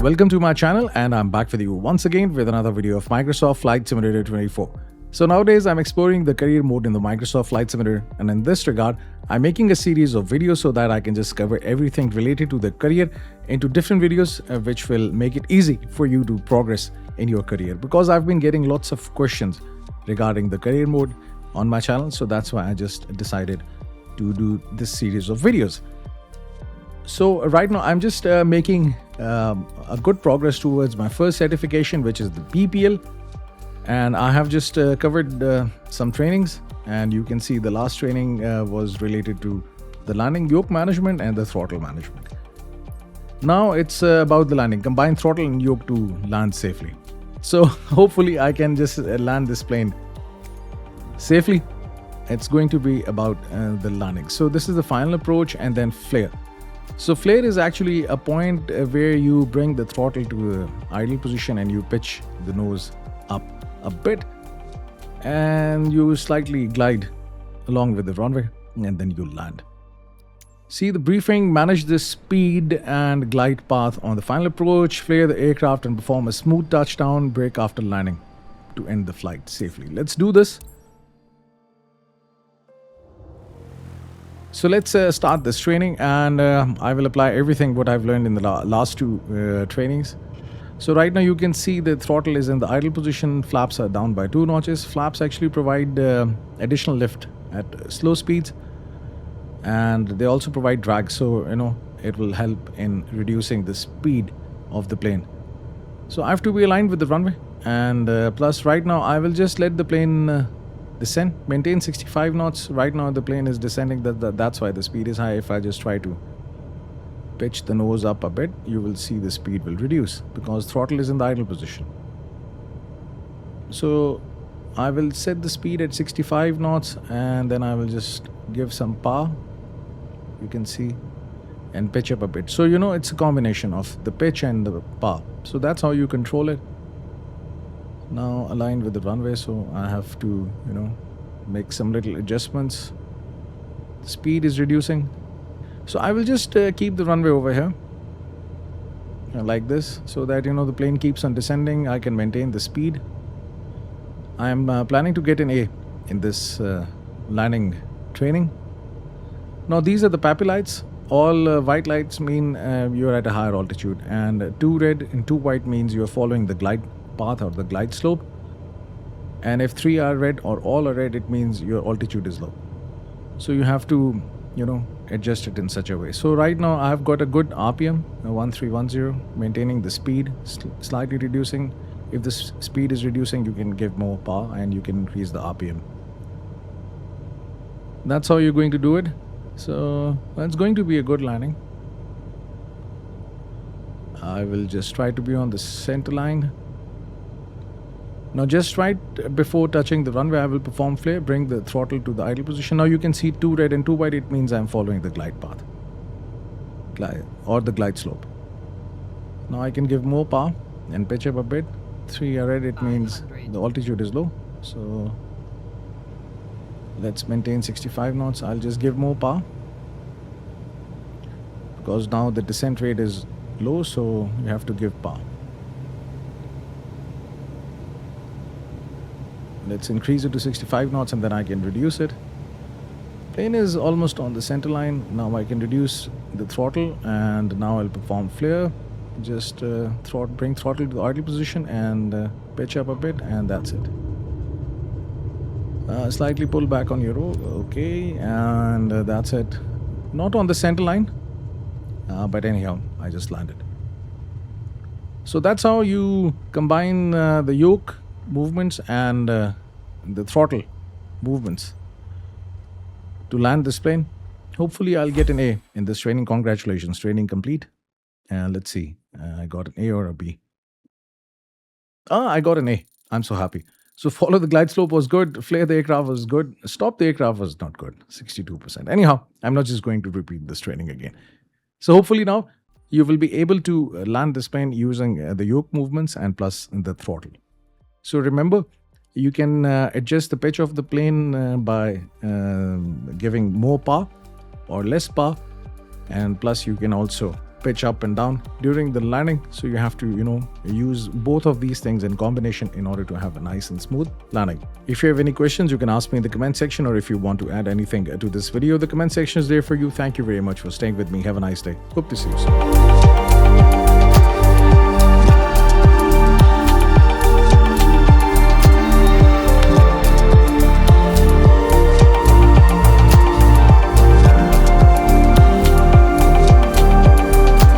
Welcome to my channel, and I'm back with you once again with another video of Microsoft Flight Simulator 24. So nowadays I'm exploring the career mode in the Microsoft Flight Simulator, and in this regard I'm making a series of videos so that I can just cover everything related to the career into different videos which will make it easy for you to progress in your career, because I've been getting lots of questions regarding the career mode on my channel. So that's why I just decided to do this series of videos. So right now I'm just making a good progress towards my first certification, which is the PPL, and I have just covered some trainings, and you can see the last training was related to the landing, yoke management and the throttle management. Now it's about the landing, combine throttle and yoke to land safely. So hopefully I can just land this plane safely. It's going to be about the landing. So this is the final approach, and then flare. So flare is actually a point where you bring the throttle to the idle position and you pitch the nose up a bit and you slightly glide along with the runway, and then you land. See the briefing: manage the speed and glide path on the final approach, flare the aircraft and perform a smooth touchdown, brake after landing to end the flight safely. Let's do this. So let's start this training, and I will apply everything what I've learned in the last two trainings. So right now you can see the throttle is in the idle position, flaps are down by 2 notches. Flaps actually provide additional lift at slow speeds, and they also provide drag, so it will help in reducing the speed of the plane. So I have to be aligned with the runway, and plus right now I will just let the plane descend, maintain 65 knots. Right now the plane is descending, that's why the speed is high. If I just try to pitch the nose up a bit, you will see the speed will reduce because throttle is in the idle position. So I will set the speed at 65 knots, and then I will just give some power, you can see, and pitch up a bit. So it's a combination of the pitch and the power. So that's how you control it. Now aligned with the runway, so I have to make some little adjustments. The speed is reducing, so I will just keep the runway over here like this, so that the plane keeps on descending. I can maintain the speed. I am planning to get an A in this landing training. Now these are the PAPI lights. All white lights mean you're at a higher altitude, and 2 red and 2 white means you're following the glide path or the glide slope, and if 3 are red or all are red, it means your altitude is low. So you have to adjust it in such a way. So right now I've got a good RPM, 1310, maintaining the speed, slightly reducing. If the speed is reducing, you can give more power and you can increase the RPM. That's how you're going to do it. So it's going to be a good landing. I will just try to be on the center line. Now just right before touching the runway, I will perform flare, bring the throttle to the idle position. Now you can see 2 red and 2 white, it means I'm following the glide path or the glide slope. Now I can give more power and pitch up a bit. 3 are red, it means the altitude is low. So let's maintain 65 knots. I'll just give more power because now the descent rate is low, so you have to give power. Let's increase it to 65 knots, and then I can reduce it. Plane is almost on the center line. Now I can reduce the throttle, and now I'll perform flare. Just bring throttle to the idle position and pitch up a bit, and that's it. Slightly pull back on your roll. Okay, and that's it. Not on the center line, but anyhow, I just landed. So that's how you combine the yoke movements and the throttle movements to land this plane. Hopefully I'll get an A in this training. Congratulations, training complete. And let's see, I got an A or a B. I got an A. I'm so happy. So follow the glide slope was good, flare the aircraft was good, stop the aircraft was not good, 62%. Anyhow, I'm not just going to repeat this training again. So hopefully now you will be able to land this plane using the yoke movements and plus the throttle. So remember, you can adjust the pitch of the plane by giving more power or less power, and plus you can also pitch up and down during the landing. So you have to, use both of these things in combination in order to have a nice and smooth landing. If you have any questions, you can ask me in the comment section, or if you want to add anything to this video, the comment section is there for you. Thank you very much for staying with me. Have a nice day. Hope to see you soon.